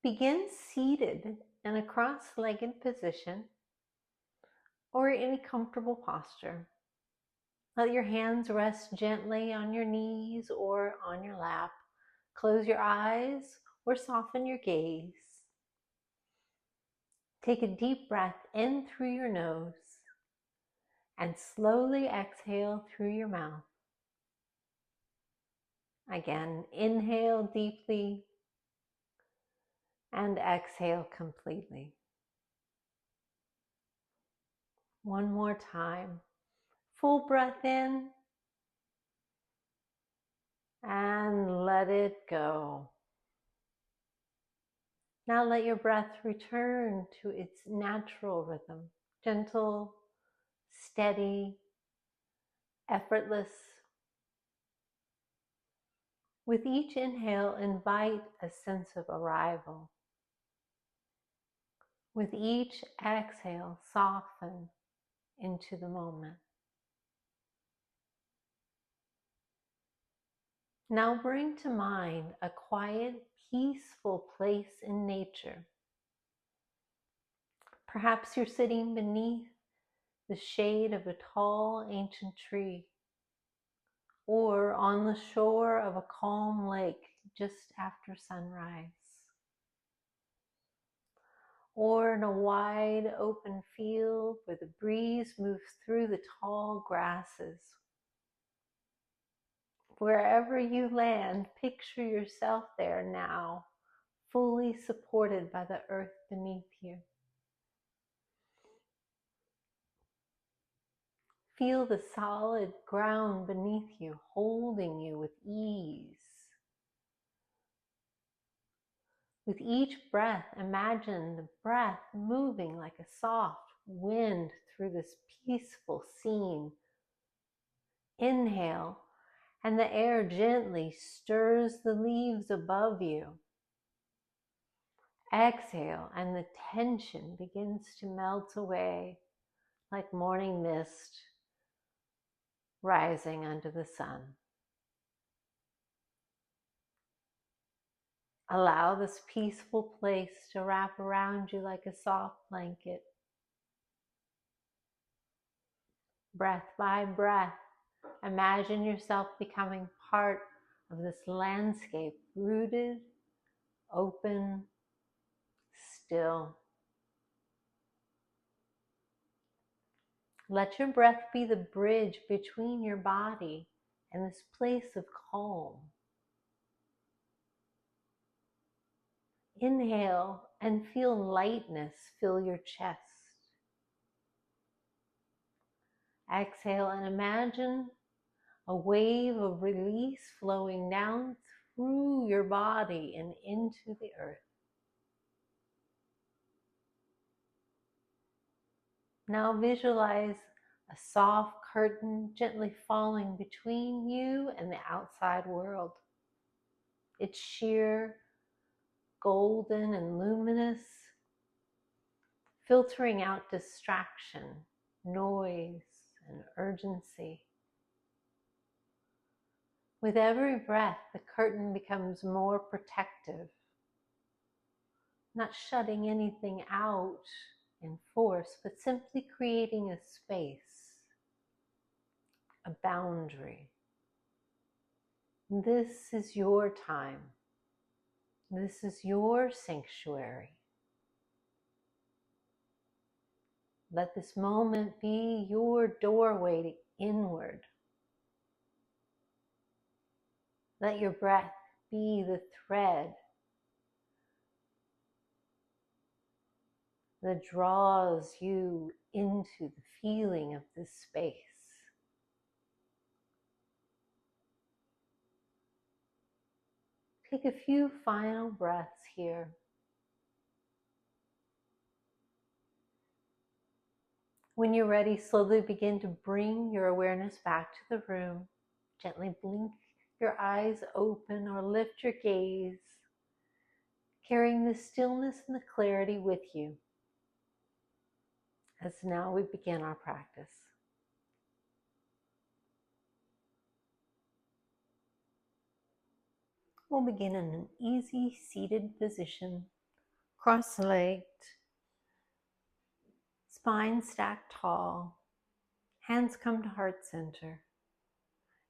Begin seated in a cross-legged position or any comfortable posture. Let your hands rest gently on your knees or on your lap. Close your eyes or soften your gaze. Take a deep breath in through your nose and slowly exhale through your mouth. Again, inhale deeply and exhale completely. One more time. Full breath in and let it go. Now let your breath return to its natural rhythm, gentle, steady, effortless. With each inhale, invite a sense of arrival. With each exhale, soften into the moment. Now bring to mind a quiet, peaceful place in nature. Perhaps you're sitting beneath the shade of a tall, ancient tree, or on the shore of a calm lake just after sunrise, or in a wide open field where the breeze moves through the tall grasses. Wherever you land, picture yourself there now, fully supported by the earth beneath you. Feel the solid ground beneath you, holding you with ease. With each breath, imagine the breath moving like a soft wind through this peaceful scene. Inhale, and the air gently stirs the leaves above you. Exhale, and the tension begins to melt away like morning mist rising under the sun. Allow this peaceful place to wrap around you like a soft blanket. Breath by breath, imagine yourself becoming part of this landscape, rooted, open, still. Let your breath be the bridge between your body and this place of calm. Inhale and feel lightness fill your chest. Exhale and imagine a wave of release flowing down through your body and into the earth. Now visualize a soft curtain gently falling between you and the outside world. It's sheer, golden and luminous, filtering out distraction, noise, and urgency. With every breath, the curtain becomes more protective, not shutting anything out in force, but simply creating a space, a boundary. This is your time. This is your sanctuary. Let this moment be your doorway inward. Let your breath be the thread that draws you into the feeling of this space. Take a few final breaths here. When you're ready, slowly begin to bring your awareness back to the room. Gently blink your eyes open or lift your gaze, carrying the stillness and the clarity with you. As now we begin our practice. We'll begin in an easy seated position, cross-legged, spine stacked tall, hands come to heart center.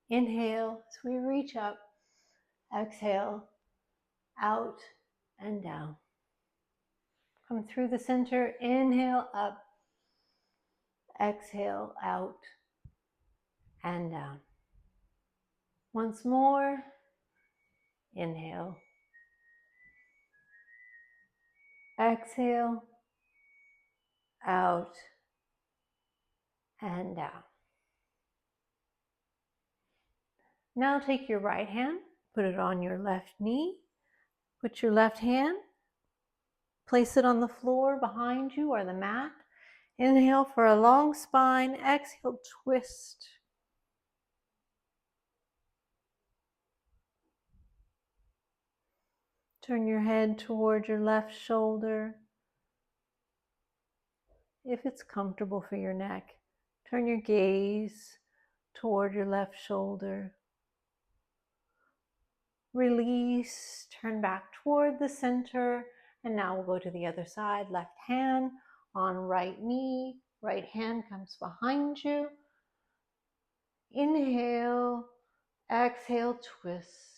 Inhale as we reach up, exhale, out and down. Come through the center, inhale up, exhale out and down. Once more, inhale, exhale, out and down. Now take your right hand, put it on your left knee, put your left hand, place it on the floor behind you or the mat. Inhale for a long spine, exhale, twist. Turn your head toward your left shoulder. If it's comfortable for your neck, turn your gaze toward your left shoulder. Release, turn back toward the center, and now we'll go to the other side. Left hand on right knee, right hand comes behind you. Inhale, exhale, twist.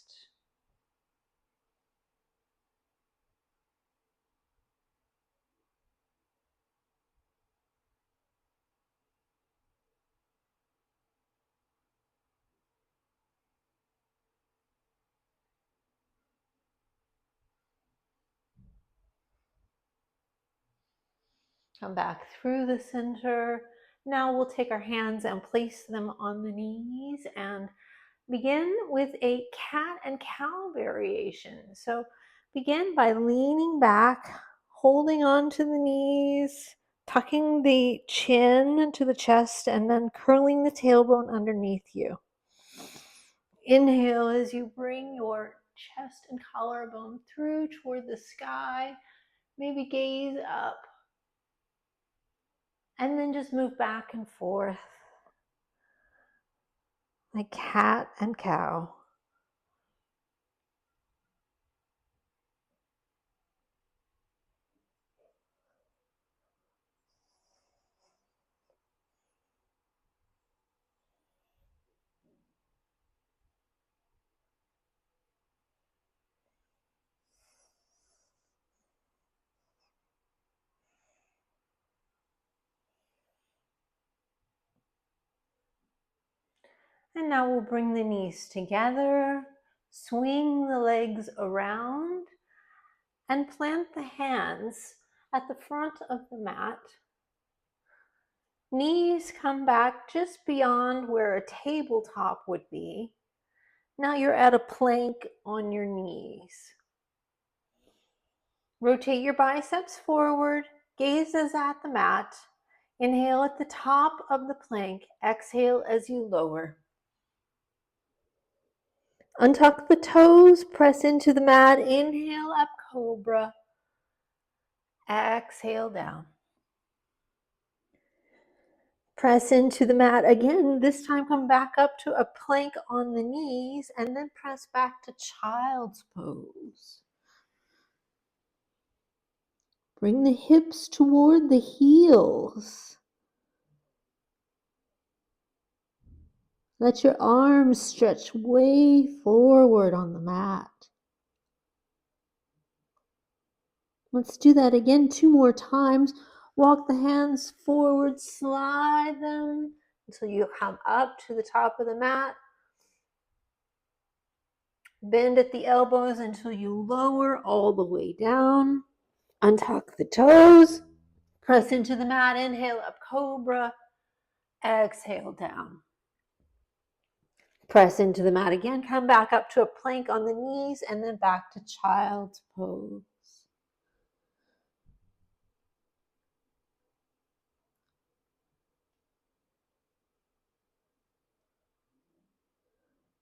Come back through the center. Now we'll take our hands and place them on the knees and begin with a cat and cow variation. So begin by leaning back, holding on to the knees, tucking the chin to the chest, and then curling the tailbone underneath you. Inhale as you bring your chest and collarbone through toward the sky. Maybe gaze up. And then just move back and forth like cat and cow. And now we'll bring the knees together, swing the legs around, and plant the hands at the front of the mat. Knees come back just beyond where a tabletop would be. Now you're at a plank on your knees. Rotate your biceps forward, gazes at the mat. Inhale at the top of the plank, exhale as you lower. Untuck the toes, press into the mat, inhale up cobra, exhale down. Press into the mat again, this time come back up to a plank on the knees and then press back to child's pose. Bring the hips toward the heels. Let your arms stretch way forward on the mat. Let's do that again 2 more times. Walk the hands forward, slide them until you come up to the top of the mat. Bend at the elbows until you lower all the way down. Untuck the toes. Press into the mat. Inhale up cobra. Exhale down. Press into the mat again. Come back up to a plank on the knees and then back to child's pose.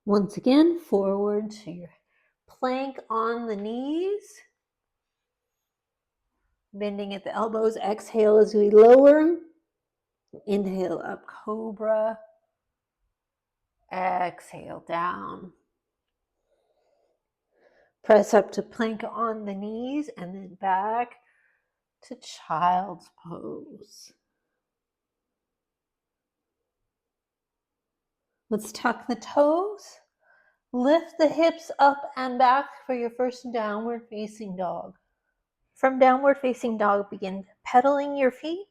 Once again, forward to your plank on the knees. Bending at the elbows. Exhale as we lower. Inhale up cobra. Exhale down. Press up to plank on the knees and then back to child's pose. Let's tuck the toes. Lift the hips up and back for your first downward facing dog. From downward facing dog, begin pedaling your feet,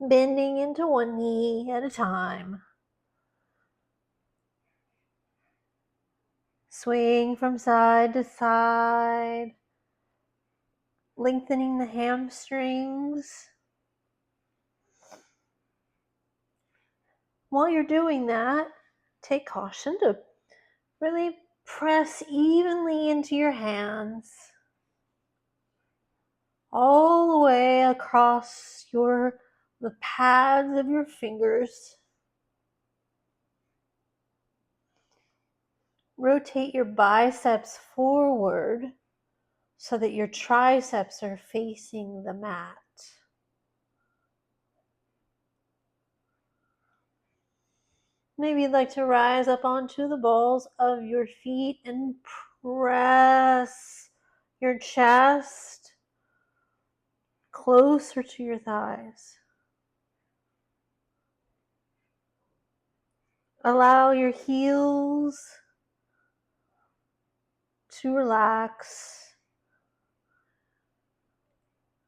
bending into one knee at a time. Swaying from side to side, lengthening the hamstrings. While you're doing that, take caution to really press evenly into your hands, all the way across the pads of your fingers. Rotate your biceps forward so that your triceps are facing the mat. Maybe you'd like to rise up onto the balls of your feet and press your chest closer to your thighs. Allow your heels to relax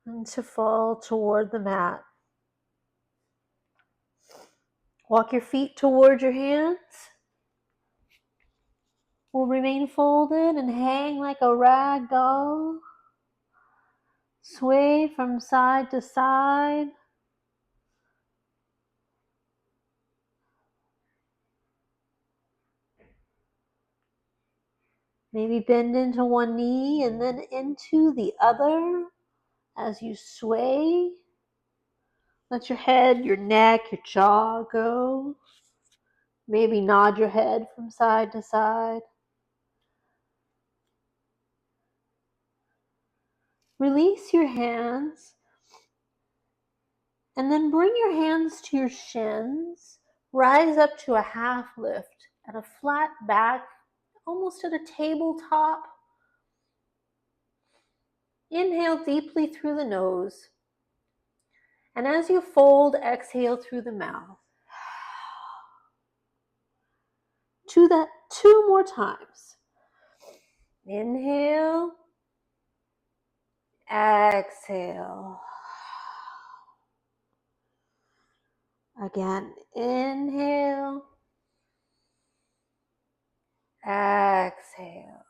and to fall toward the mat. Walk your feet toward your hands. Will remain folded and hang like a rag doll. Sway from side to side. Maybe bend into one knee and then into the other as you sway. Let your head, your neck, your jaw go. Maybe nod your head from side to side. Release your hands and then bring your hands to your shins. Rise up to a half lift at a flat back, almost at a tabletop. Inhale deeply through the nose. And as you fold, exhale through the mouth. Do that 2 more times. Inhale. Exhale. Again, inhale. Exhale.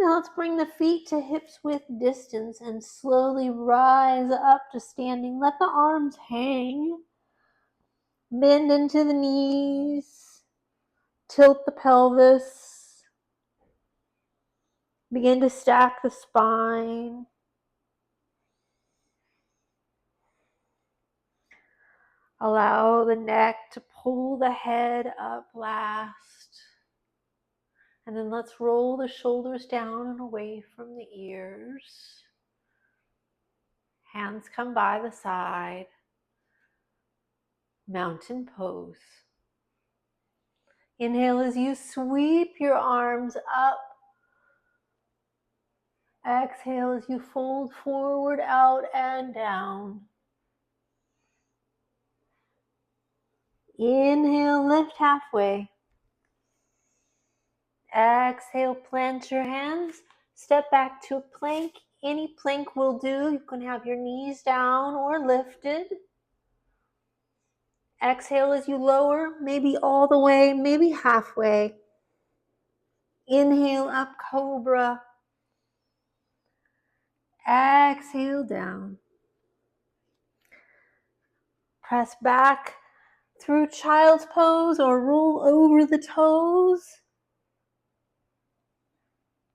Now let's bring the feet to hips width distance and slowly rise up to standing. Let the arms hang. Bend into the knees. Tilt the pelvis. Begin to stack the spine. Allow the neck to pull the head up last. And then let's roll the shoulders down and away from the ears. Hands come by the side. Mountain pose. Inhale as you sweep your arms up. Exhale as you fold forward, out, and down. Inhale, lift halfway. Exhale, plant your hands. Step back to a plank. Any plank will do. You can have your knees down or lifted. Exhale as you lower, maybe all the way, maybe halfway. Inhale up, cobra. Exhale down. Press back through child's pose or roll over the toes.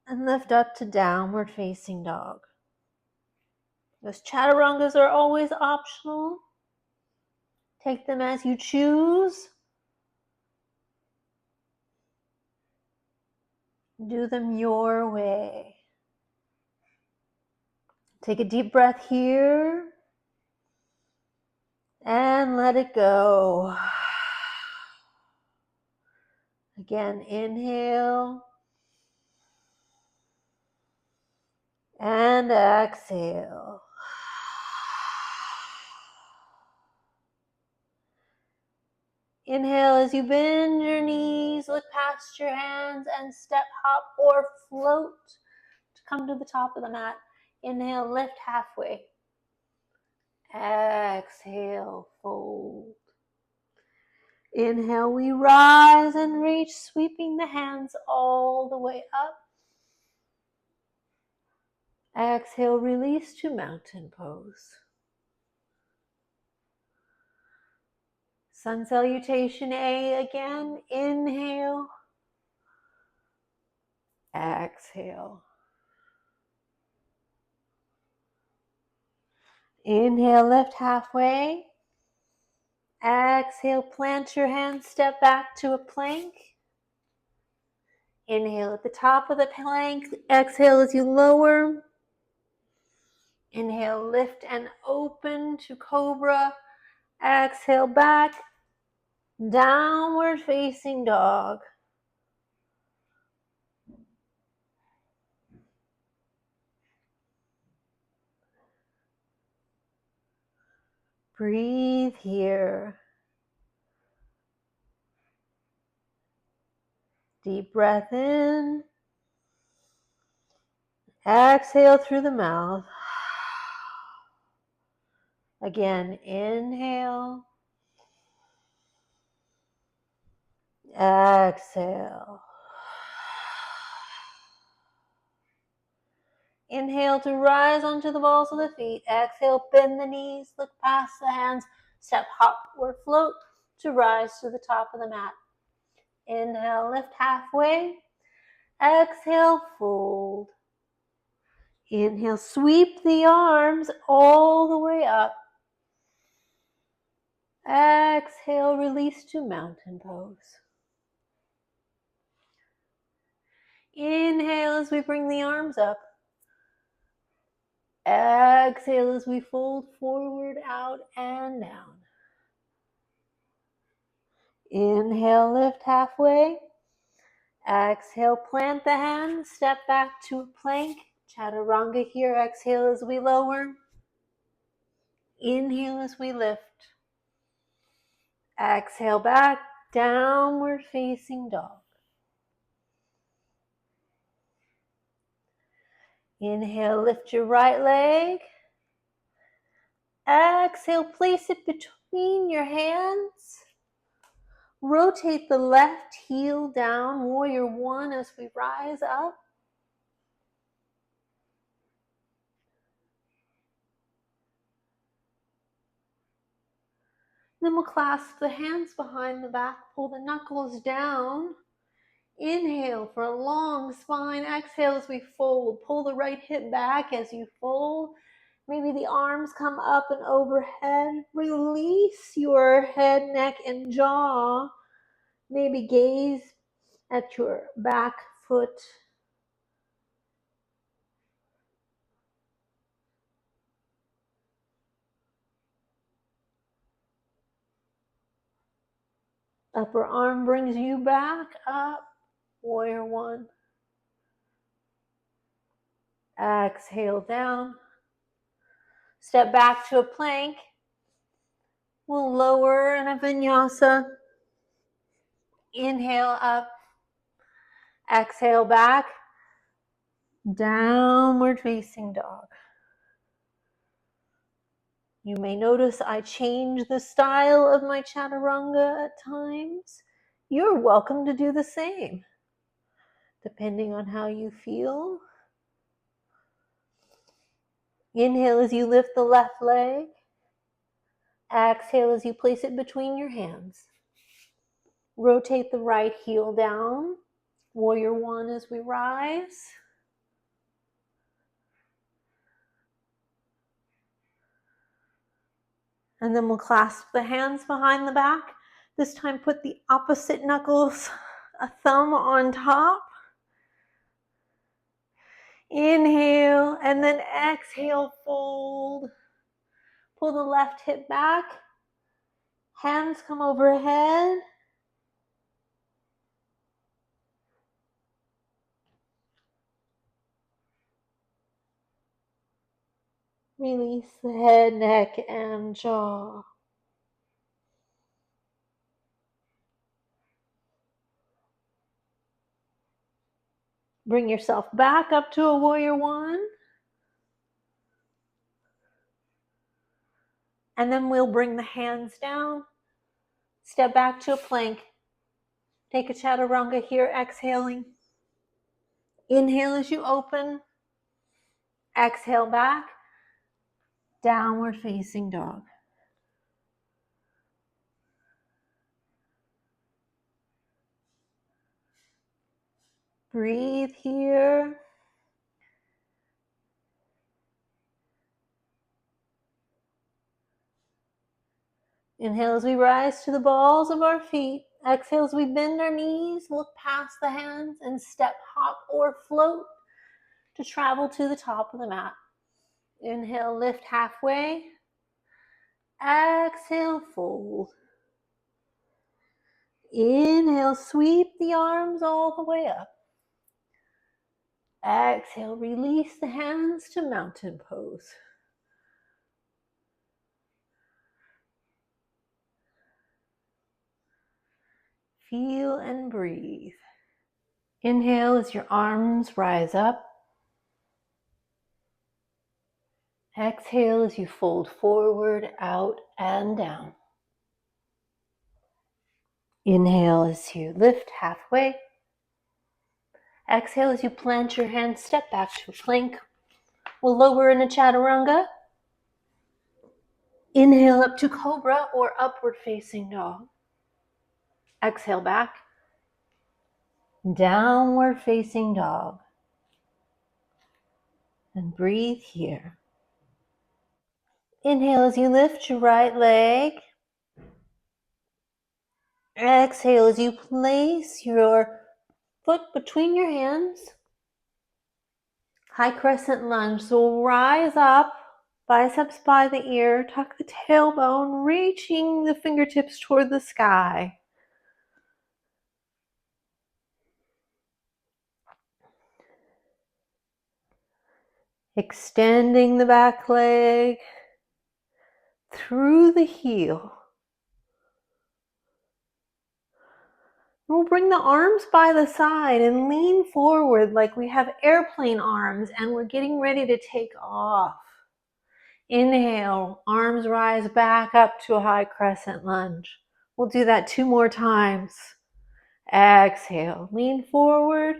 And lift up to downward facing dog. Those chaturangas are always optional. Take them as you choose. Do them your way. Take a deep breath here. And let it go. Again, inhale and exhale. Inhale as you bend your knees, look past your hands and step, hop, or float to come to the top of the mat. Inhale, lift halfway. Exhale, fold. Inhale, we rise and reach, sweeping the hands all the way up. Exhale, release to mountain pose. Sun salutation A again. Inhale. Exhale. Inhale, lift halfway. Exhale, plant your hands, step back to a plank. Inhale at the top of the plank. Exhale as you lower. Inhale, lift and open to cobra. Exhale back. Downward facing dog. Breathe here. Deep breath in. Exhale through the mouth. Again, inhale. Exhale. Inhale to rise onto the balls of the feet. Exhale, bend the knees, look past the hands, step, hop, or float to rise to the top of the mat. Inhale, lift halfway. Exhale, fold. Inhale, sweep the arms all the way up. Exhale, release to mountain pose. Inhale as we bring the arms up. Exhale as we fold forward, out, and down. Inhale, lift halfway. Exhale, plant the hands, step back to a plank. Chaturanga here. Exhale as we lower. Inhale as we lift. Exhale back, downward facing dog. Inhale, lift your right leg. Exhale, place it between your hands. Rotate the left heel down, warrior one, as we rise up. Then we'll clasp the hands behind the back, pull the knuckles down. Inhale for a long spine. Exhale as we fold. Pull the right hip back as you fold. Maybe the arms come up and overhead. Release your head, neck, and jaw. Maybe gaze at your back foot. Upper arm brings you back up. Warrior one. Exhale down. Step back to a plank. We'll lower in a vinyasa. Inhale up. Exhale back. Downward facing dog. You may notice I change the style of my chaturanga at times. You're welcome to do the same, depending on how you feel. Inhale as you lift the left leg. Exhale as you place it between your hands. Rotate the right heel down. Warrior one as we rise. And then we'll clasp the hands behind the back. This time put the opposite knuckles, a thumb on top. Inhale and then exhale, fold. Pull the left hip back. Hands come overhead. Release the head, neck, and jaw. Bring yourself back up to a warrior one. And then we'll bring the hands down. Step back to a plank. Take a chaturanga here, exhaling. Inhale as you open. Exhale back. Downward facing dog. Breathe here. Inhale as we rise to the balls of our feet. Exhale as we bend our knees, look past the hands, and step, hop, or float to travel to the top of the mat. Inhale, lift halfway. Exhale, fold. Inhale, sweep the arms all the way up. Exhale, release the hands to mountain pose. Feel and breathe. Inhale as your arms rise up. Exhale as you fold forward, out, and down. Inhale as you lift halfway. Exhale as you plant your hands, step back to a plank. We'll lower in a chaturanga. Inhale up to cobra or upward facing dog. Exhale back. Downward facing dog. And breathe here. Inhale as you lift your right leg. Exhale as you place your foot between your hands. High crescent lunge. So rise up, biceps by the ear, tuck the tailbone, reaching the fingertips toward the sky. Extending the back leg through the heel. We'll bring the arms by the side and lean forward like we have airplane arms and we're getting ready to take off. Inhale, arms rise back up to a high crescent lunge. We'll do that 2 more times. Exhale, lean forward.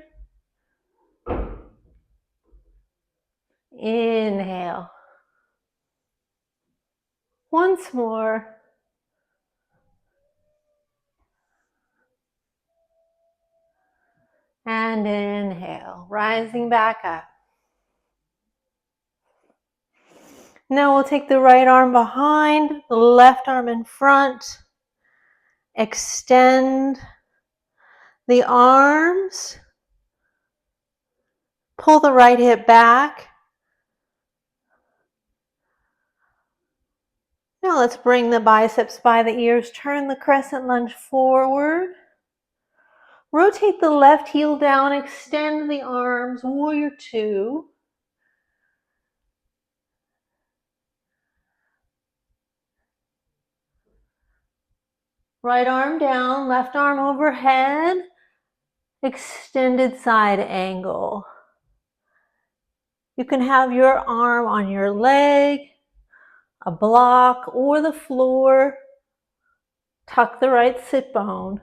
Inhale. Once more. And inhale, rising back up. Now we'll take the right arm behind, the left arm in front. Extend the arms. Pull the right hip back. Now let's bring the biceps by the ears. Turn the crescent lunge forward. Rotate the left heel down. Extend the arms. Warrior 2. Right arm down, left arm overhead. Extended side angle. You can have your arm on your leg, a block, or the floor. Tuck the right sit bone.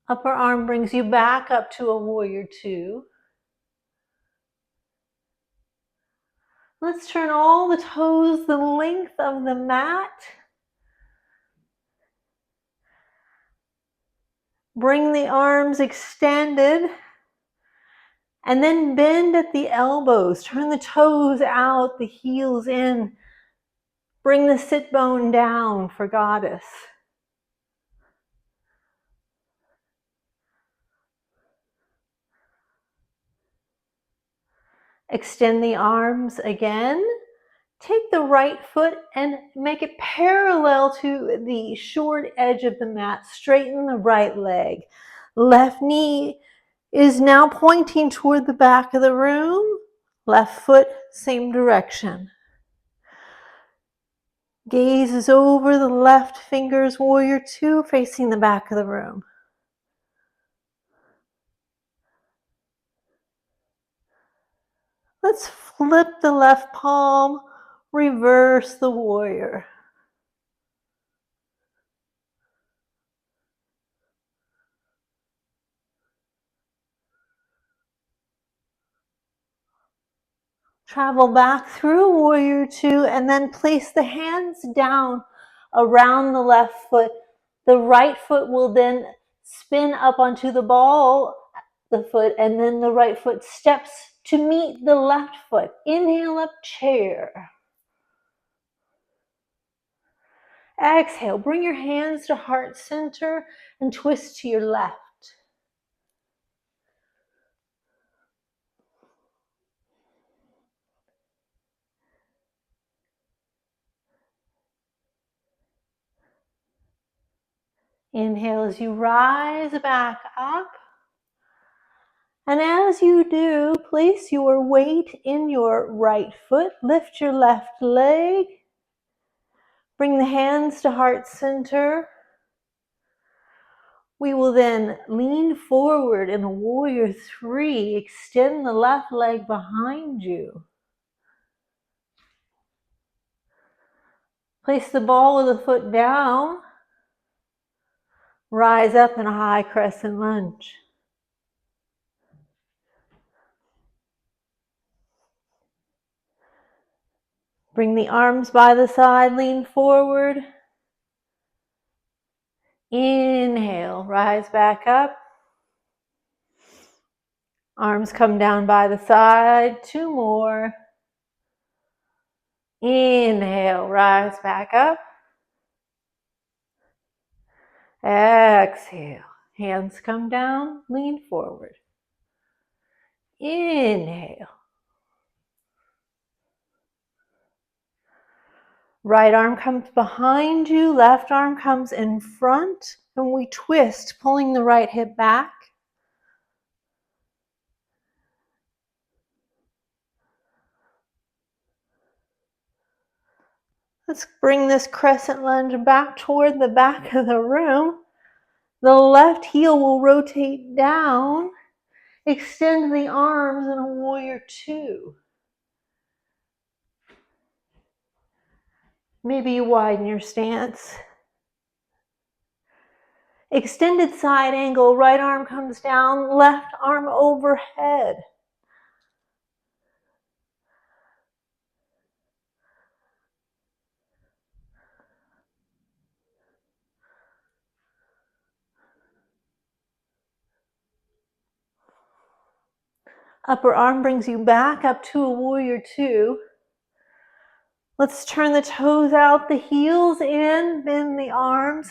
Upper arm brings you back up to a warrior 2. Let's turn all the toes the length of the mat. Bring the arms extended. And then bend at the elbows. Turn the toes out, the heels in. Bring the sit bone down for goddess. Extend the arms again. Take the right foot and make it parallel to the short edge of the mat. Straighten the right leg. Left knee is now pointing toward the back of the room. Left foot, same direction. Gaze is over the left fingers, warrior two, facing the back of the room. Let's flip the left palm, reverse the warrior. Travel back through warrior two and then place the hands down around the left foot. The right foot will then spin up onto the ball, the foot, and then the right foot steps to meet the left foot. Inhale up, chair. Exhale, bring your hands to heart center and twist to your left. Inhale as you rise back up. And as you do, place your weight in your right foot. Lift your left leg. Bring the hands to heart center. We will then lean forward in a warrior three. Extend the left leg behind you. Place the ball of the foot down. Rise up in a high crescent lunge. Bring the arms by the side, lean forward. Inhale, rise back up. Arms come down by the side, two more. Inhale, rise back up. Exhale, hands come down, lean forward. Inhale. Right arm comes behind you, left arm comes in front, and we twist, pulling the right hip back. Let's bring this crescent lunge back toward the back of the room. The left heel will rotate down. Extend the arms in a warrior two. Maybe you widen your stance. Extended side angle, right arm comes down, left arm overhead. Upper arm brings you back up to a warrior two. Let's turn the toes out, the heels in, bend the arms,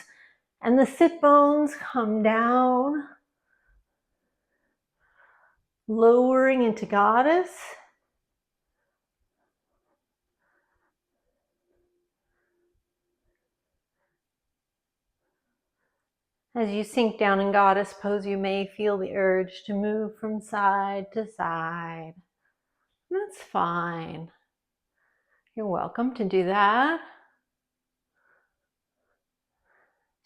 and the sit bones come down. Lowering into goddess. As you sink down in goddess pose, you may feel the urge to move from side to side. That's fine. You're welcome to do that.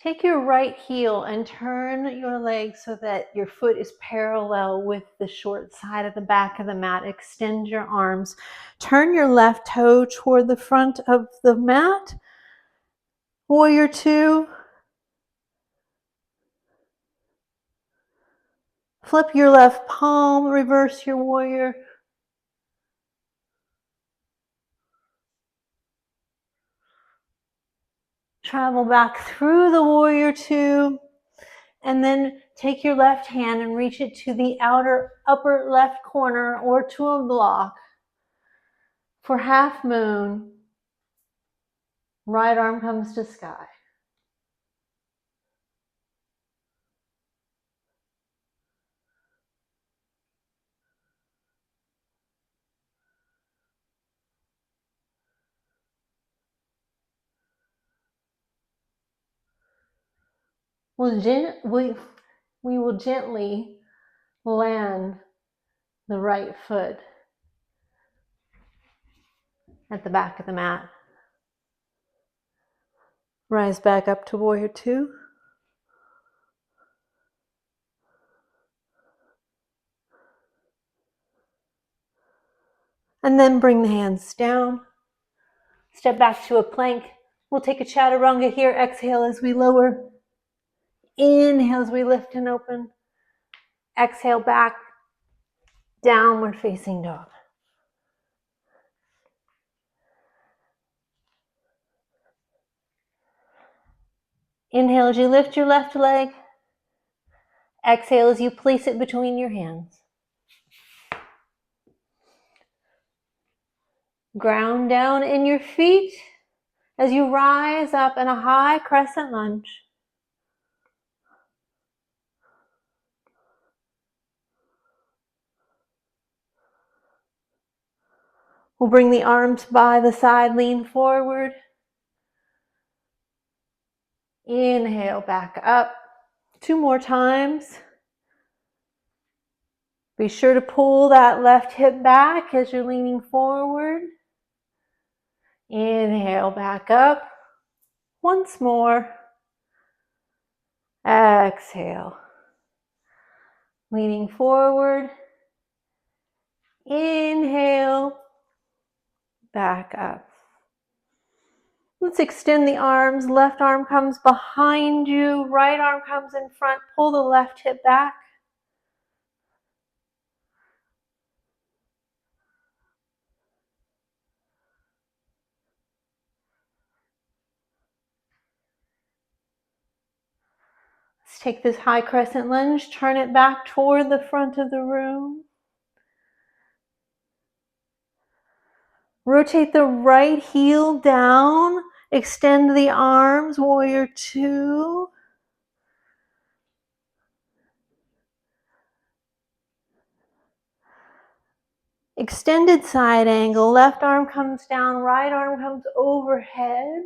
Take your right heel and turn your leg so that your foot is parallel with the short side of the back of the mat. Extend your arms. Turn your left toe toward the front of the mat. Warrior two. Flip your left palm, reverse your warrior. Travel back through the warrior two, and then take your left hand and reach it to the upper left corner or to a block. For half moon, right arm comes to sky. We will gently Land the right foot at the back of the mat. Rise back up to warrior two. And then bring the hands down. Step back to a plank. We'll take a chaturanga here. Exhale as we lower. Inhale as we lift and open. Exhale back. Downward facing dog. Inhale as you lift your left leg. Exhale as you place it between your hands. Ground down in your feet as you rise up in a high crescent lunge. We'll bring the arms by the side, lean forward. Inhale, back up. 2 more times. Be sure to pull that left hip back as you're leaning forward. Inhale, back up. Once more. Exhale. Leaning forward. Inhale, back up. Let's extend the arms. Left arm comes behind you. Right arm comes in front. Pull the left hip back. Let's take this high crescent lunge, turn it back toward the front of the room. Rotate the right heel down. Extend the arms, warrior two. Extended side angle. Left arm comes down, right arm comes overhead.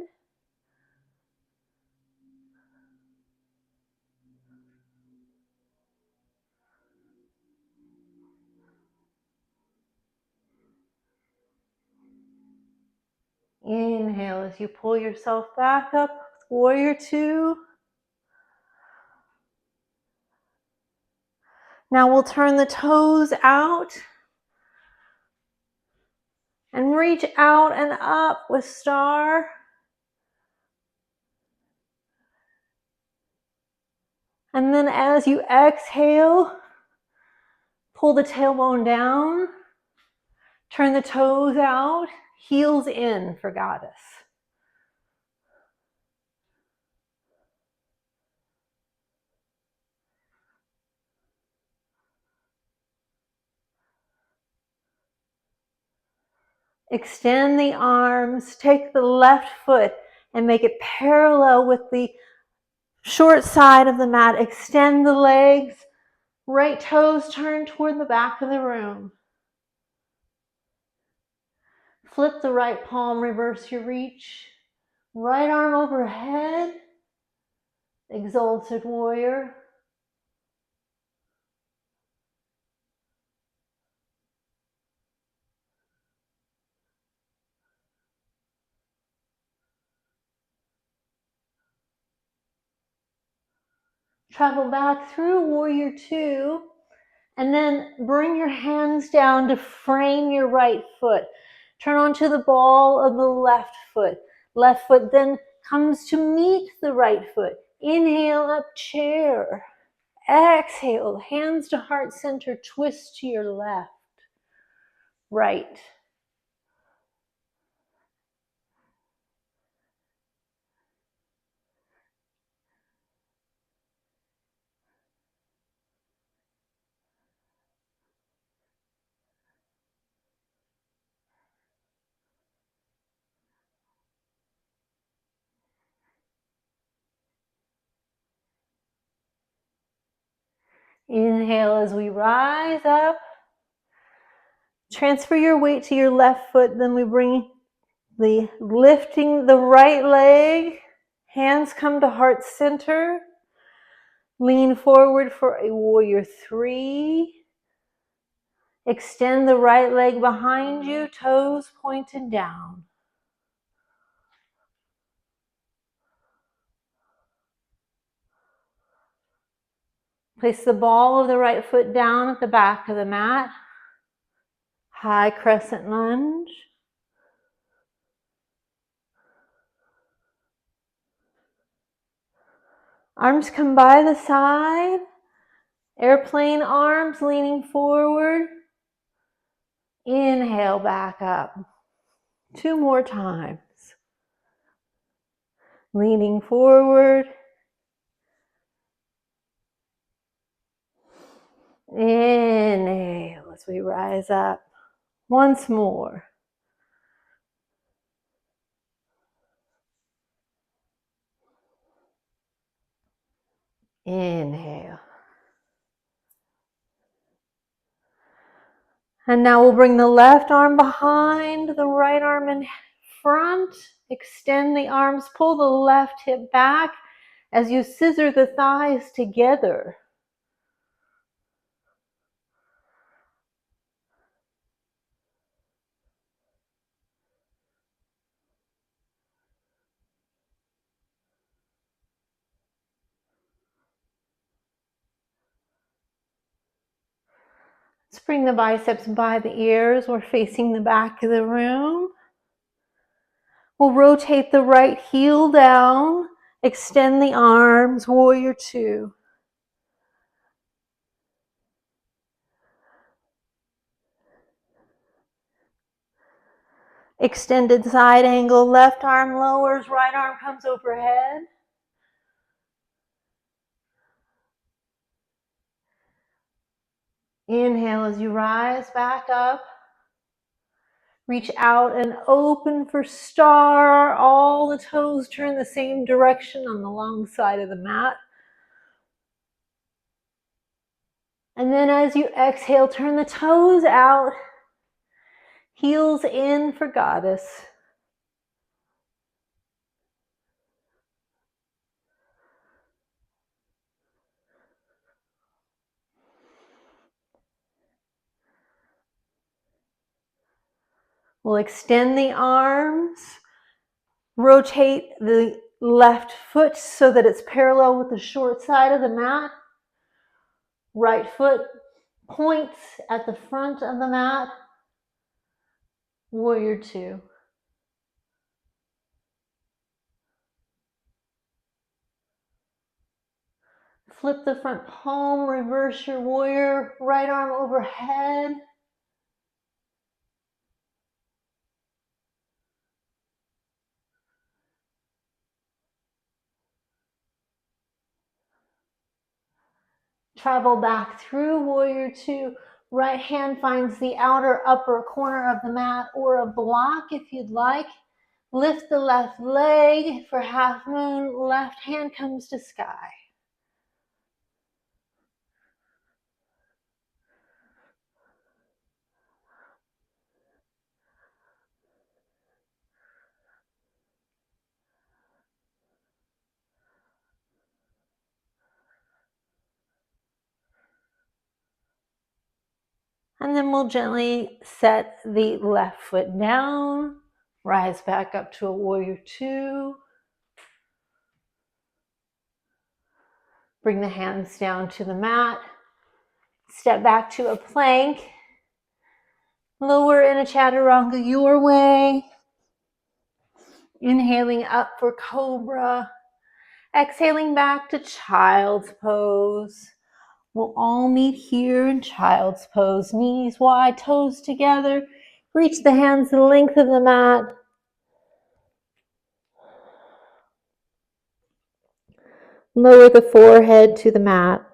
Inhale as you pull yourself back up, warrior two. Now we'll turn the toes out and reach out and up with star. And then as you exhale, pull the tailbone down, turn the toes out, heels in for goddess. Extend the arms, take the left foot and make it parallel with the short side of the mat. Extend the legs, right toes turn toward the back of the room. Flip the right palm, reverse your reach. Right arm overhead, exalted warrior. Travel back through warrior two, and then bring your hands down to frame your right foot. Turn onto the ball of the left foot. Left foot then comes to meet the right foot. Inhale up, chair. Exhale, hands to heart center, twist to your left, right. Inhale as we rise up. Transfer your weight to your left foot. Then we bring the lifting the right leg. Hands come to heart center. Lean forward for a warrior 3. Extend the right leg behind you, toes pointed down. Place the ball of the right foot down at the back of the mat. High crescent lunge. Arms come by the side. Airplane arms leaning forward. Inhale back up. 2 more times. Leaning forward. Inhale as we rise up. Once more. Inhale. And now we'll bring the left arm behind, the right arm in front. Extend the arms, pull the left hip back as you scissor the thighs together. Let's bring the biceps by the ears. We're facing the back of the room. We'll rotate the right heel down. Extend the arms, warrior 2. Extended side angle, left arm lowers, right arm comes overhead. Inhale as you rise back up. Reach out and open for star. All the toes turn the same direction on the long side of the mat. And then as you exhale, turn the toes out. Heels in for goddess. We'll extend the arms. Rotate the left foot so that it's parallel with the short side of the mat. Right foot points at the front of the mat. Warrior 2. Flip the front palm, reverse your warrior, right arm overhead. Travel back through warrior 2. Right hand finds the outer upper corner of the mat or a block if you'd like. Lift the left leg for half moon. Left hand comes to sky. And then we'll gently set the left foot down. Rise back up to a warrior 2. Bring the hands down to the mat. Step back to a plank. Lower in a chaturanga your way. Inhaling up for cobra. Exhaling back to child's pose. We'll all meet here in child's pose. Knees wide, toes together. Reach the hands the length of the mat. Lower the forehead to the mat.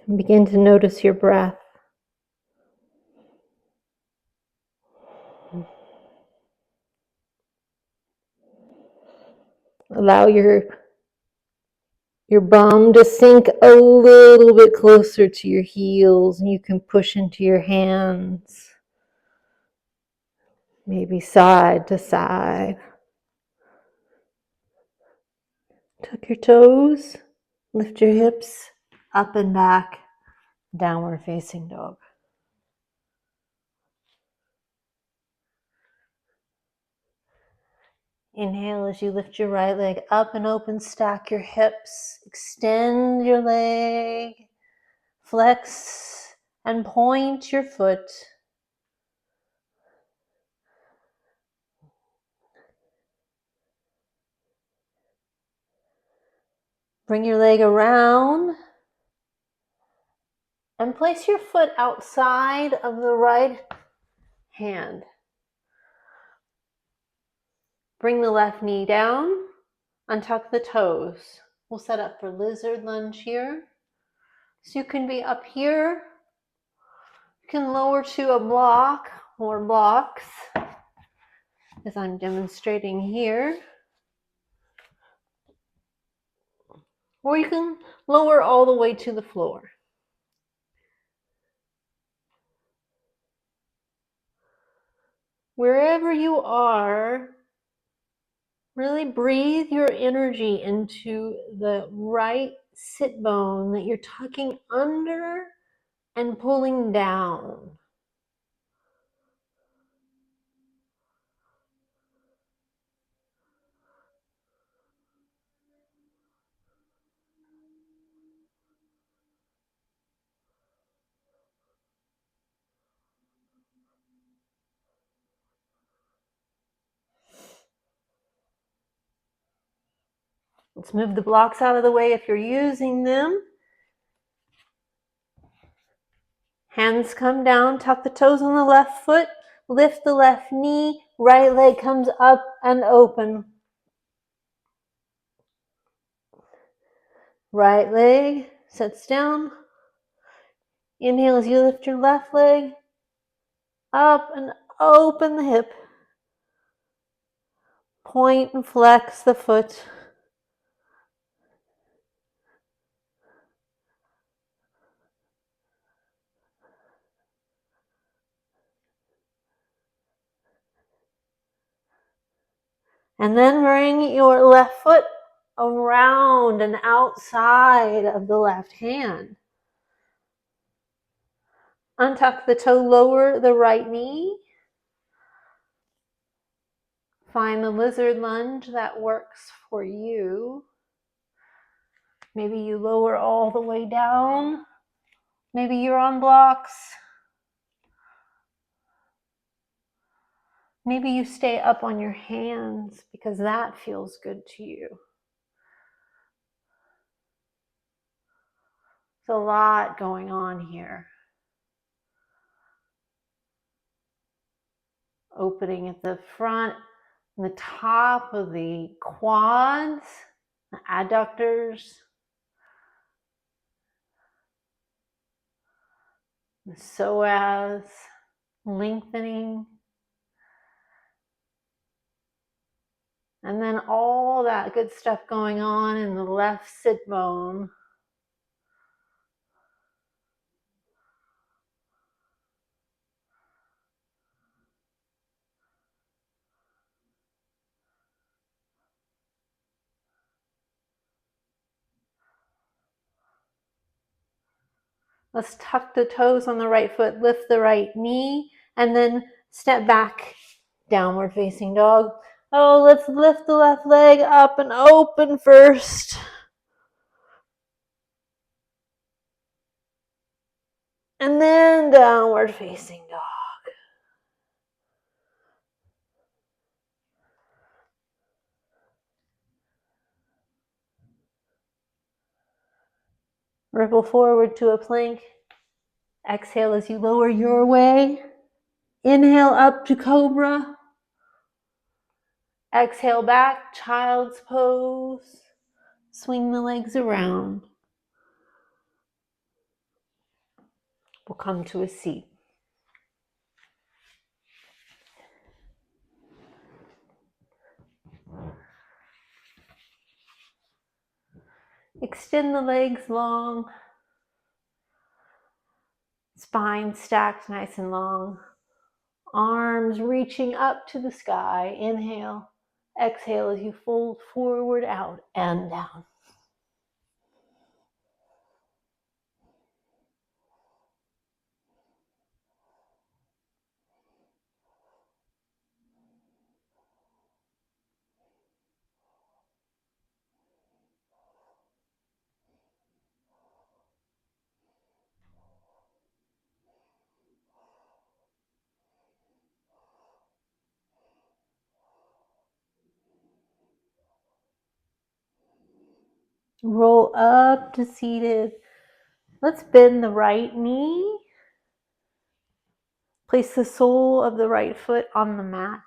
And begin to notice your breath. Allow your bum to sink a little bit closer to your heels, and you can push into your hands. maybe side to side. Tuck your toes, lift your hips up and back, downward facing dog. Inhale as you lift your right leg up and open, stack your hips, extend your leg, flex and point your foot. Bring your leg around and place your foot outside of the right hand. Bring the left knee down, untuck the toes. We'll set up for lizard lunge here. So you can be up here. You can lower to a block or blocks, as I'm demonstrating here. Or you can lower all the way to the floor. Wherever you are, really breathe your energy into the right sit bone that you're tucking under and pulling down. Let's move the blocks out of the way if you're using them. Hands come down, tuck the toes on the left foot, lift the left knee, right leg comes up and open. Right leg sits down. Inhale as you lift your left leg up and open the hip. Point and flex the foot. And then bring your left foot around and outside of the left hand. Untuck the toe, lower the right knee. Find the lizard lunge that works for you. Maybe you lower all the way down. Maybe you're on blocks. Maybe you stay up on your hands because that feels good to you. There's a lot going on here. Opening at the front, and the top of the quads, the adductors, the psoas, lengthening. And then all that good stuff going on in the left sit bone. Let's tuck the toes on the right foot, lift the right knee, and then step back, downward facing dog. Oh, let's lift the left leg up and open first. And then downward facing dog. Ripple forward to a plank. Exhale as you lower your way. Inhale up to cobra. Exhale back, child's pose. Swing the legs around. We'll come to a seat. Extend the legs long. Spine stacked nice and long. Arms reaching up to the sky. Inhale. Exhale as you fold forward, out, and down. Roll up to seated. Let's bend the right knee. Place the sole of the right foot on the mat.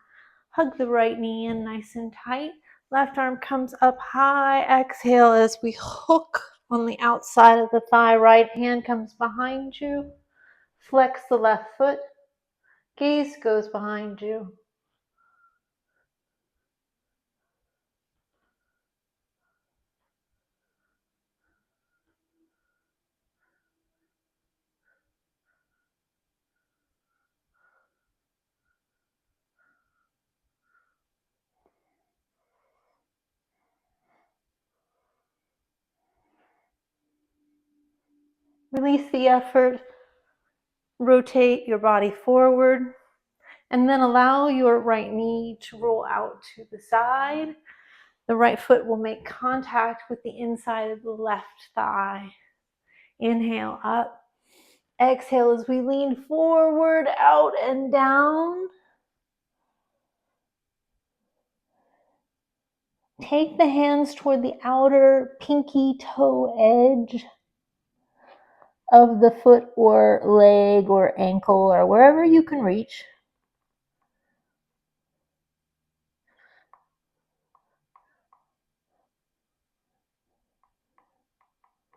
Hug the right knee in nice and tight. Left arm comes up high. Exhale as we hook on the outside of the thigh. Right hand comes behind you. Flex the left foot. Gaze goes behind you. Release the effort. Rotate your body forward. And then allow your right knee to roll out to the side. The right foot will make contact with the inside of the left thigh. Inhale up. Exhale as we lean forward, out and down. Take the hands toward the outer pinky toe edge of the foot or leg or ankle or wherever you can reach.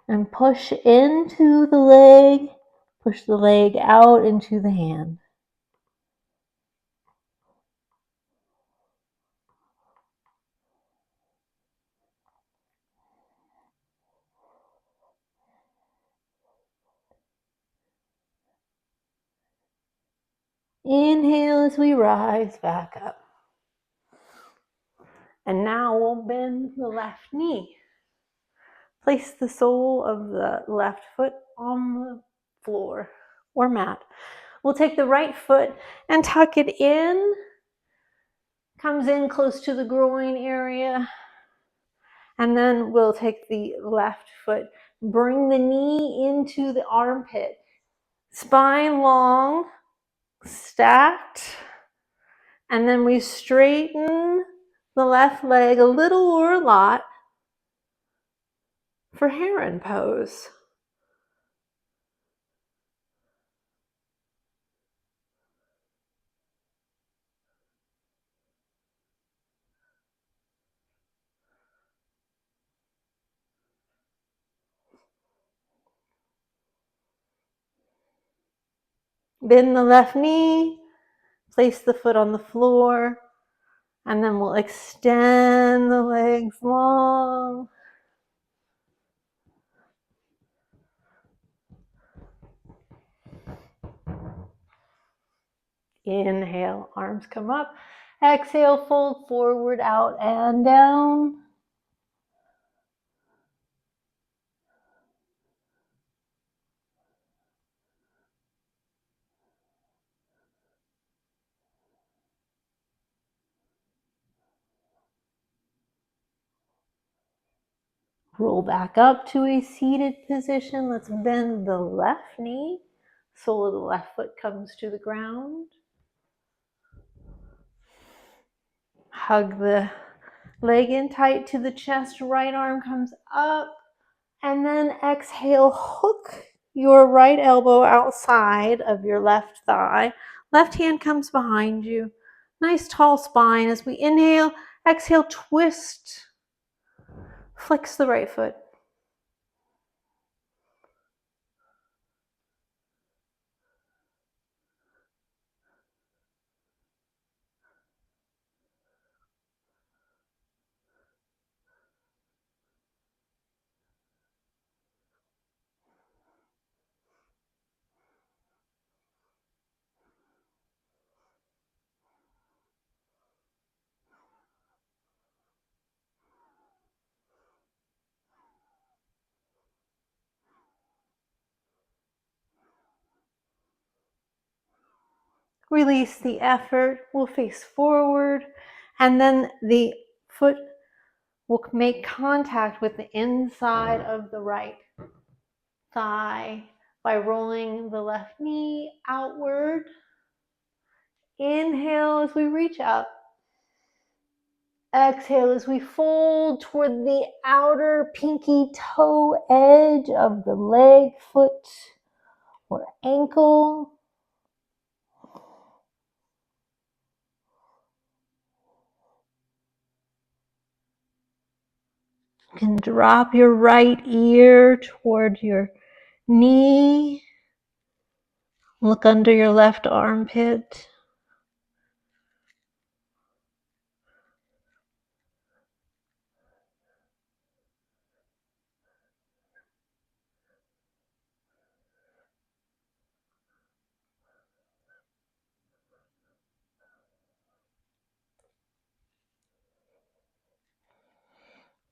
And push into the leg. Push the leg out into the hand. Inhale as we rise back up. And now we'll bend the left knee. Place the sole of the left foot on the floor or mat. We'll take the right foot and tuck it in. Comes in close to the groin area. And then we'll take the left foot. Bring the knee into the armpit. Spine long, stacked. And then we straighten the left leg a little or a lot for heron pose. Bend the left knee, place the foot on the floor, and then we'll extend the legs long. Inhale, arms come up. Exhale, fold forward, out and down. Roll back up to a seated position. Let's bend the left knee. Sole of the left foot comes to the ground. Hug the leg in tight to the chest. Right arm comes up. And then exhale, hook your right elbow outside of your left thigh. Left hand comes behind you. Nice tall spine. As we inhale, exhale, twist. Flex the right foot. Release the effort. We'll face forward, and then the foot will make contact with the inside of the right thigh by rolling the left knee outward. Inhale as we reach up. Exhale as we fold toward the outer pinky toe edge of the leg, foot, or ankle. You can drop your right ear toward your knee. Look under your left armpit.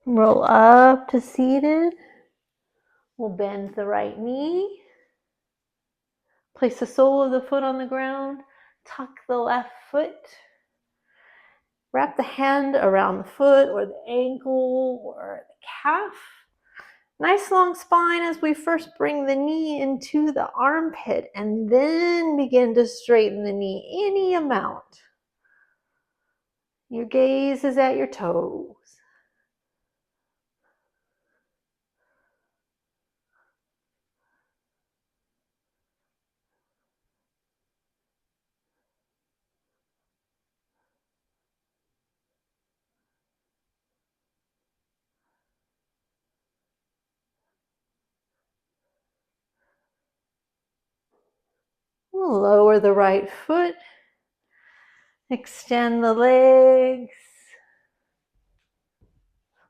Roll up to seated. We'll bend the right knee. Place the sole of the foot on the ground. Tuck the left foot. Wrap the hand around the foot or the ankle or the calf. Nice long spine as we first bring the knee into the armpit and then begin to straighten the knee any amount. Your gaze is at your toes. We'll lower the right foot. Extend the legs.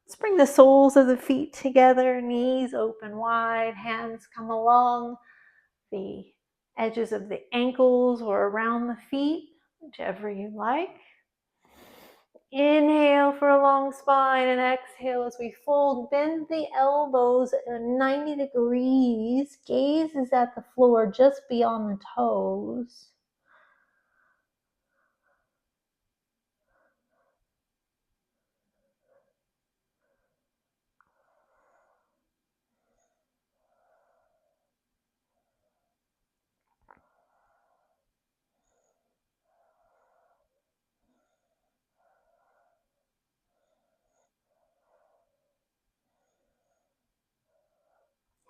Let's bring the soles of the feet together, knees open wide, hands come along the edges of the ankles or around the feet, whichever you like. Inhale for a long spine and exhale as we fold. Bend the elbows 90 degrees. Gaze is at the floor just beyond the toes.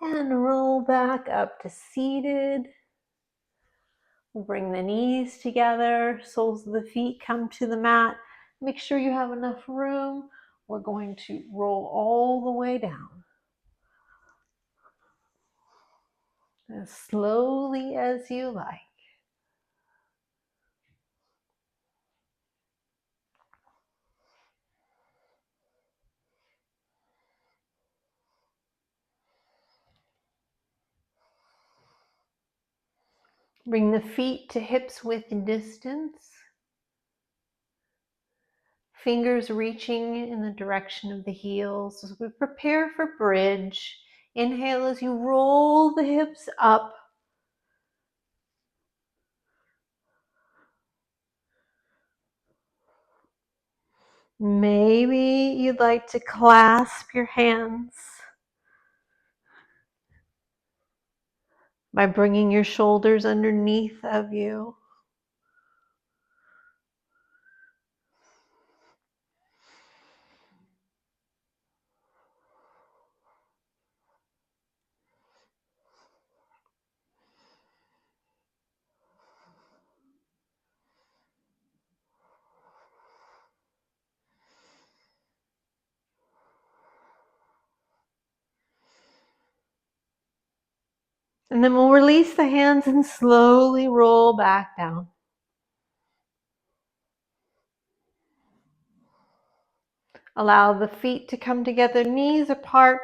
And roll back up to seated. We'll bring the knees together, soles of the feet come to the mat. Make sure you have enough room. We're going to roll all the way down. As slowly as you like. Bring the feet to hips width distance. Fingers reaching in the direction of the heels as we prepare for bridge. Inhale as you roll the hips up. Maybe you'd like to clasp your hands by bringing your shoulders underneath of you. And then we'll release the hands and slowly roll back down. Allow the feet to come together, knees apart,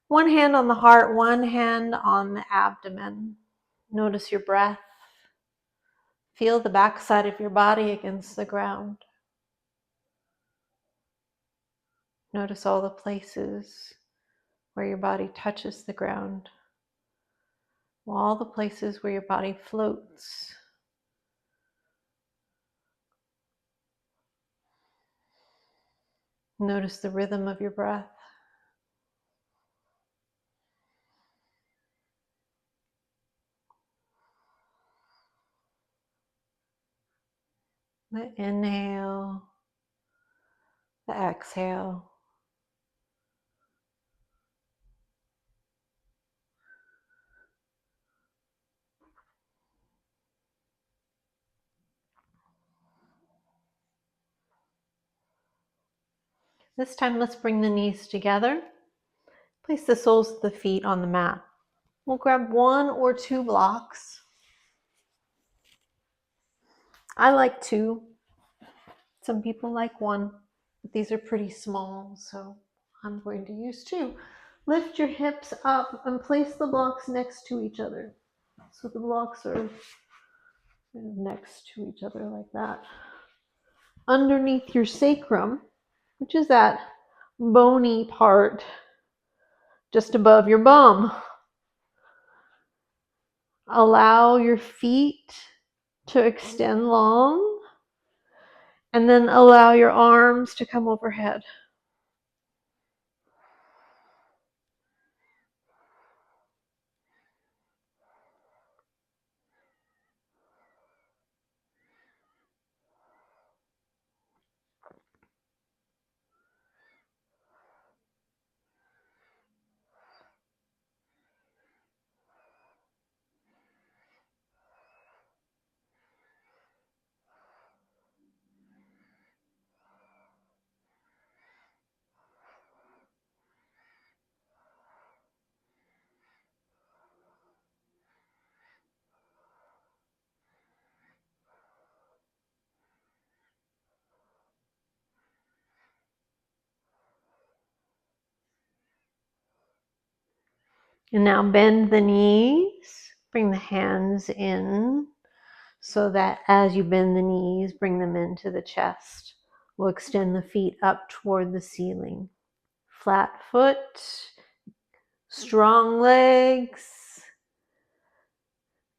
one hand on the heart, one hand on the abdomen. Notice your breath. Feel the backside of your body against the ground. Notice all the places where your body touches the ground. All the places where your body floats. Notice the rhythm of your breath. The inhale, the exhale. This time, let's bring the knees together. Place the soles of the feet on the mat. We'll grab 1 or 2 blocks. I like 2. Some people like 1, but these are pretty small, so I'm going to use 2. Lift your hips up and place the blocks next to each other. So the blocks are next to each other like that. Underneath your sacrum, which is that bony part just above your bum. Allow your feet to extend long, and then allow your arms to come overhead. And now bend the knees, bring the hands in so that as you bend the knees, bring them into the chest. We'll extend the feet up toward the ceiling. Flat foot, strong legs,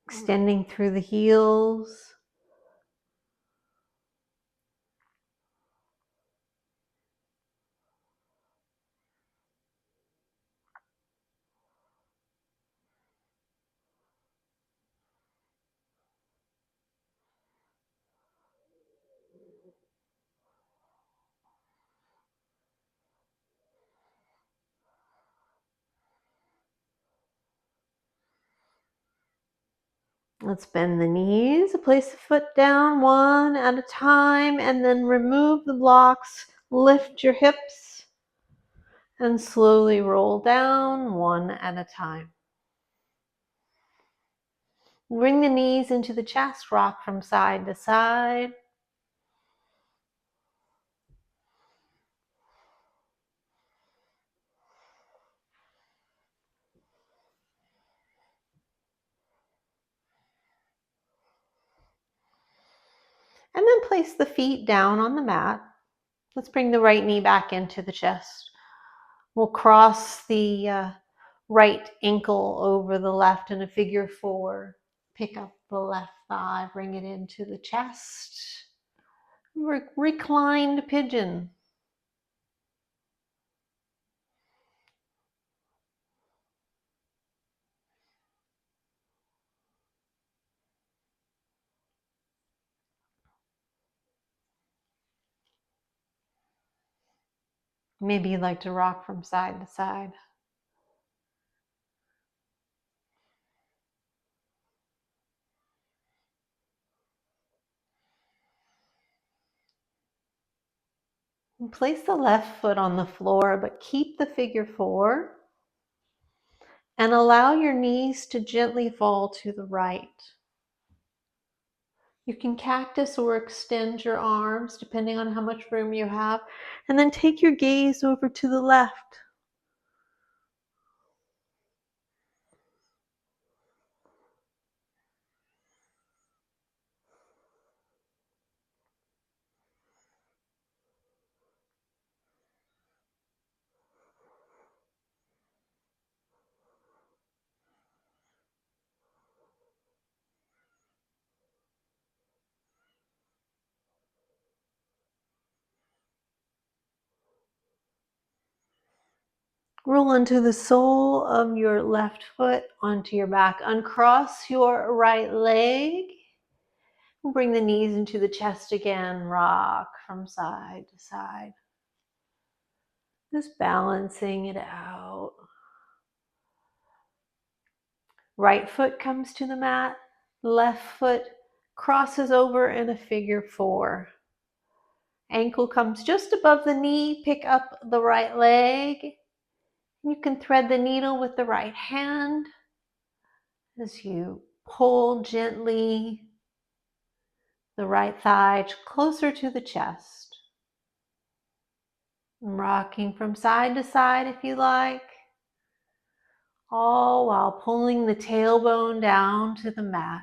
extending through the heels. Let's bend the knees, place the foot down 1 at a time, and then remove the blocks. Lift your hips and slowly roll down 1 at a time. Bring the knees into the chest, rock from side to side. And then place the feet down on the mat. Let's bring the right knee back into the chest. We'll cross the right ankle over the left in a figure 4. Pick up the left thigh, bring it into the chest. Reclined pigeon. Maybe you'd like to rock from side to side. And place the left foot on the floor, but keep the figure 4. And allow your knees to gently fall to the right. You can cactus or extend your arms depending on how much room you have. And then take your gaze over to the left. Roll into the sole of your left foot onto your back. Uncross your right leg. Bring the knees into the chest again. Rock from side to side. Just balancing it out. Right foot comes to the mat. Left foot crosses over in a figure 4. Ankle comes just above the knee. Pick up the right leg. You can thread the needle with the right hand as you pull gently the right thigh closer to the chest. Rocking from side to side if you like, all while pulling the tailbone down to the mat.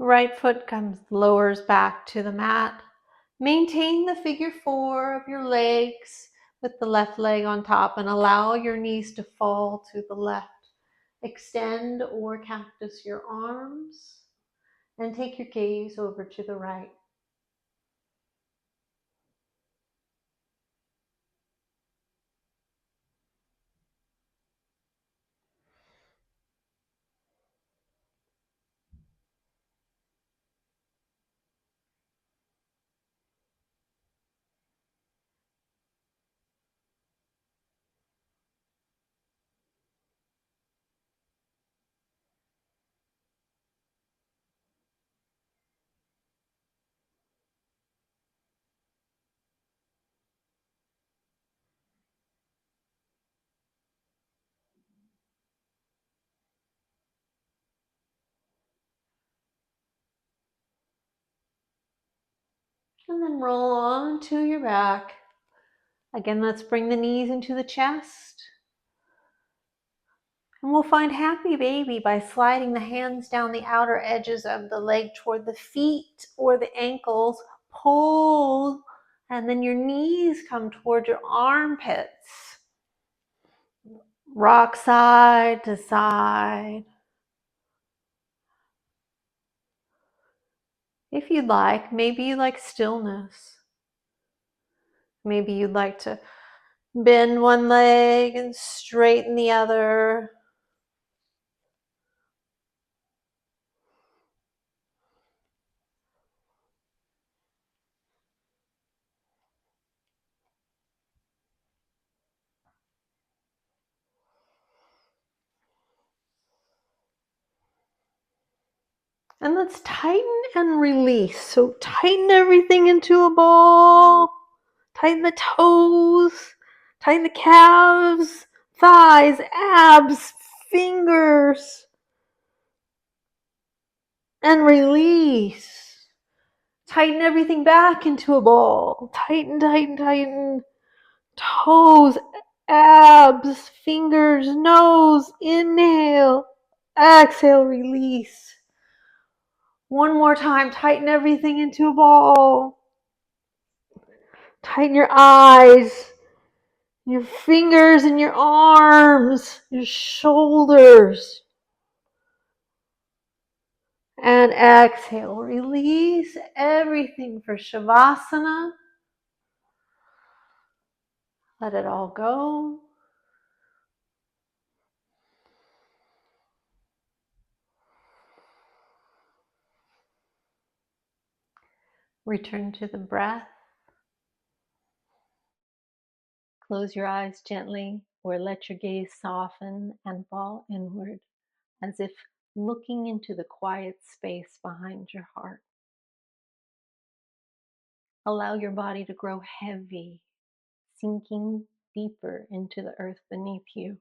Right foot lowers back to the mat. Maintain the figure 4 of your legs with the left leg on top and allow your knees to fall to the left. Extend or cactus your arms and take your gaze over to the right. And then roll on to your back. Again, let's bring the knees into the chest. And we'll find happy baby by sliding the hands down the outer edges of the leg toward the feet or the ankles. Pull, and then your knees come toward your armpits. Rock side to side. If you'd like, maybe you like stillness. Maybe you'd like to bend one leg and straighten the other. And let's tighten and release. So tighten everything into a ball. Tighten the toes. Tighten the calves, thighs, abs, fingers. And release. Tighten everything back into a ball. Tighten, tighten, tighten. Toes, abs, fingers, nose. Inhale. Exhale, release. One more time, tighten everything into a ball. Tighten your eyes, your fingers and your arms, your shoulders. And exhale, release everything for Shavasana. Let it all go. Return to the breath. Close your eyes gently or let your gaze soften and fall inward as if looking into the quiet space behind your heart. Allow your body to grow heavy, sinking deeper into the earth beneath you,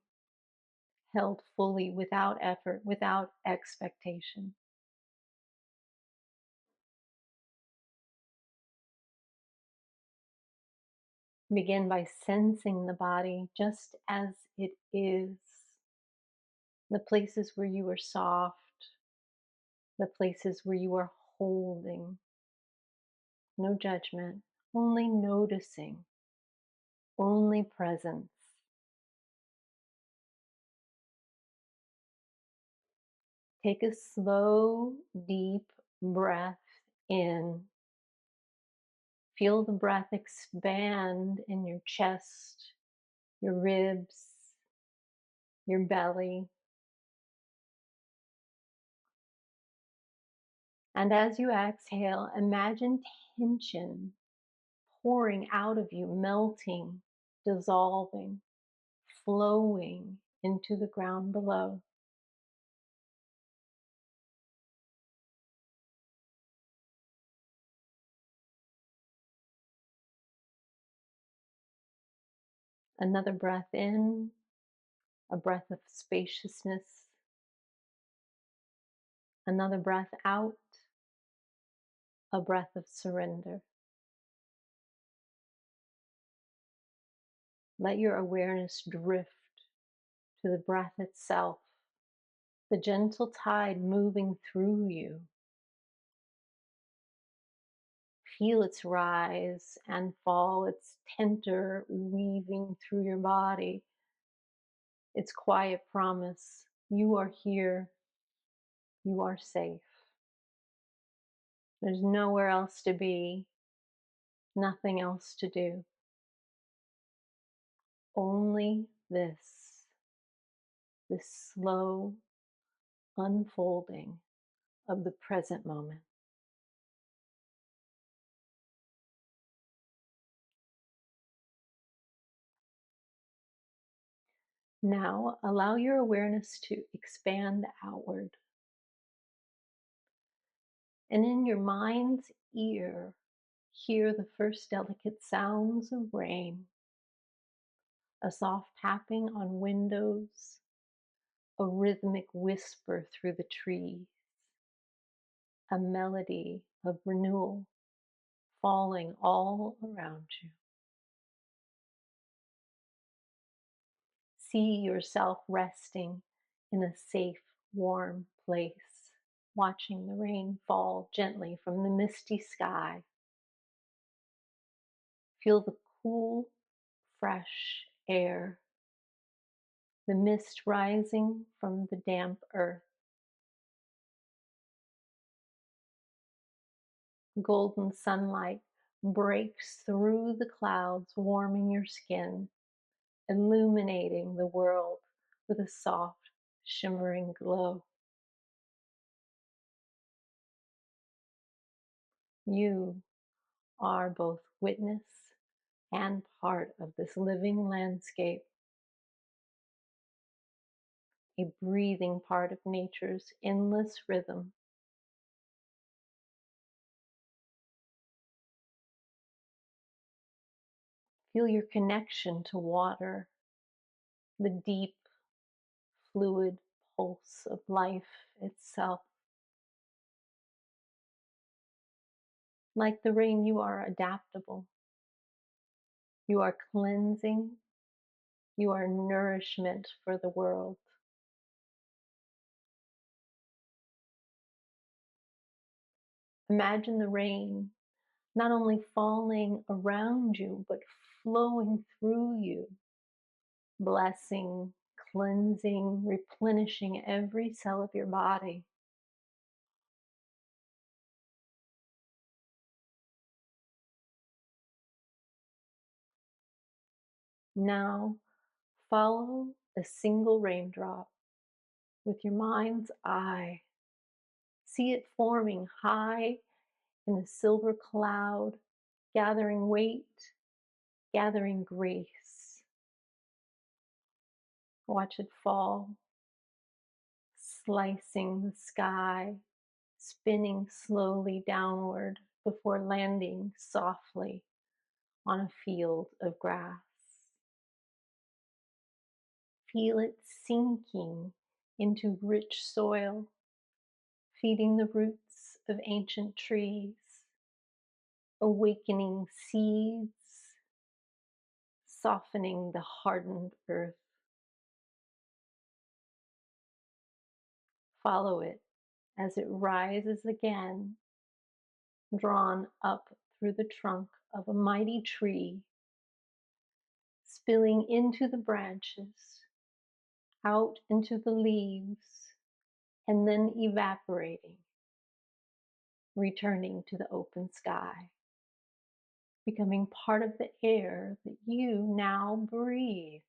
held fully without effort, without expectation. Begin by sensing the body just as it is. The places where you are soft, the places where you are holding. No judgment, only noticing, only presence. Take a slow, deep breath in. Feel the breath expand in your chest, your ribs, your belly. And as you exhale, imagine tension pouring out of you, melting, dissolving, flowing into the ground below. Another breath in, a breath of spaciousness. Another breath out, a breath of surrender. Let your awareness drift to the breath itself, the gentle tide moving through you. Feel its rise and fall, its tender weaving through your body, its quiet promise. You are here, you are safe. There's nowhere else to be, nothing else to do. Only this slow unfolding of the present moment. Now, allow your awareness to expand outward. And in your mind's ear, hear the first delicate sounds of rain, a soft tapping on windows, a rhythmic whisper through the trees, a melody of renewal falling all around you. See yourself resting in a safe, warm place, watching the rain fall gently from the misty sky. Feel the cool, fresh air, the mist rising from the damp earth. Golden sunlight breaks through the clouds, warming your skin, illuminating the world with a soft, shimmering glow. You are both witness and part of this living landscape, a breathing part of nature's endless rhythm. Feel your connection to water, the deep, fluid pulse of life itself. Like the rain, you are adaptable. You are cleansing. You are nourishment for the world. Imagine the rain not only falling around you, but flowing through you, blessing, cleansing, replenishing every cell of your body. Now, follow a single raindrop with your mind's eye. See it forming high in a silver cloud, gathering weight, gathering grace. Watch it fall, slicing the sky, spinning slowly downward before landing softly on a field of grass. Feel it sinking into rich soil, feeding the roots of ancient trees, awakening seeds, softening the hardened earth. Follow it as it rises again, drawn up through the trunk of a mighty tree, spilling into the branches, out into the leaves, and then evaporating, returning to the open sky, becoming part of the air that you now breathe.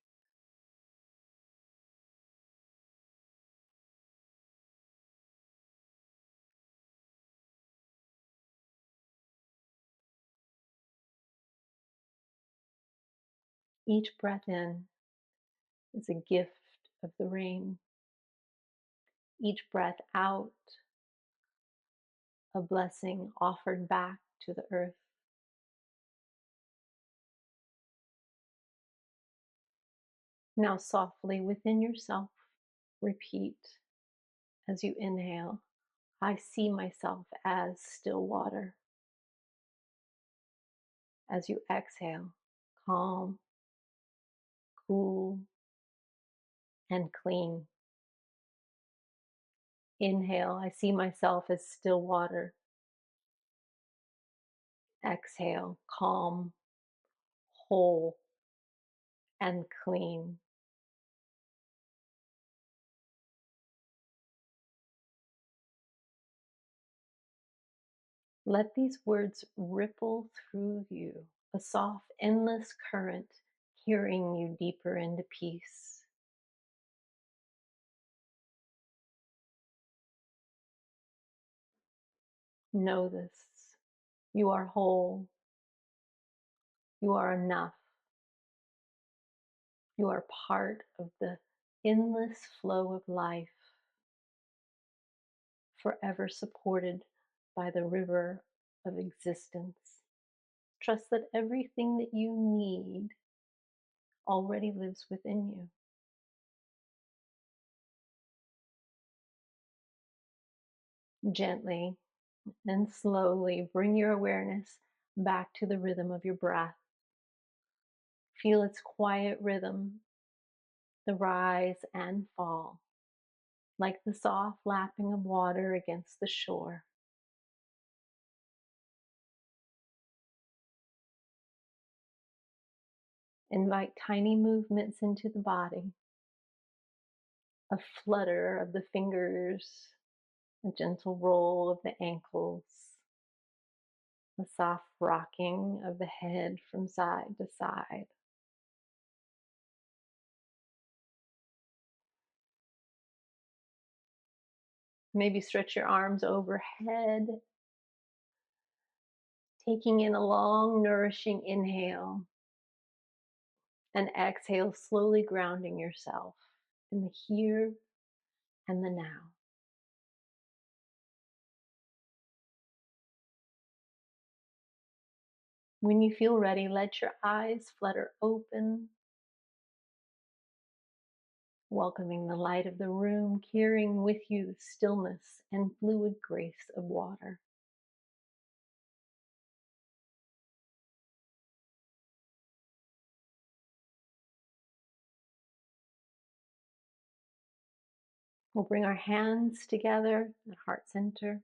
Each breath in is a gift of the rain. Each breath out, a blessing offered back to the earth. Now softly within yourself, repeat as you inhale, I see myself as still water. As you exhale, calm, cool, and clean. Inhale, I see myself as still water. Exhale, calm, whole, and clean. Let these words ripple through you, a soft, endless current carrying you deeper into peace. Know this. You are whole. You are enough. You are part of the endless flow of life, forever supported by the river of existence. Trust that everything that you need already lives within you. Gently and slowly bring your awareness back to the rhythm of your breath. Feel its quiet rhythm, the rise and fall, like the soft lapping of water against the shore. Invite tiny movements into the body, a flutter of the fingers, a gentle roll of the ankles, a soft rocking of the head from side to side. Maybe stretch your arms overhead, taking in a long, nourishing inhale, and exhale, slowly grounding yourself in the here and the now. When you feel ready, let your eyes flutter open, welcoming the light of the room, carrying with you the stillness and fluid grace of water. We'll bring our hands together at heart center.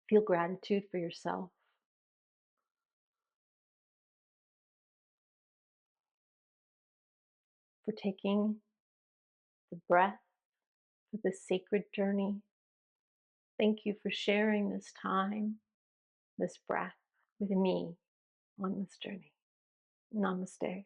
Feel gratitude for yourself, for taking the breath for this sacred journey. Thank you for sharing this time, this breath with me on this journey. Namaste.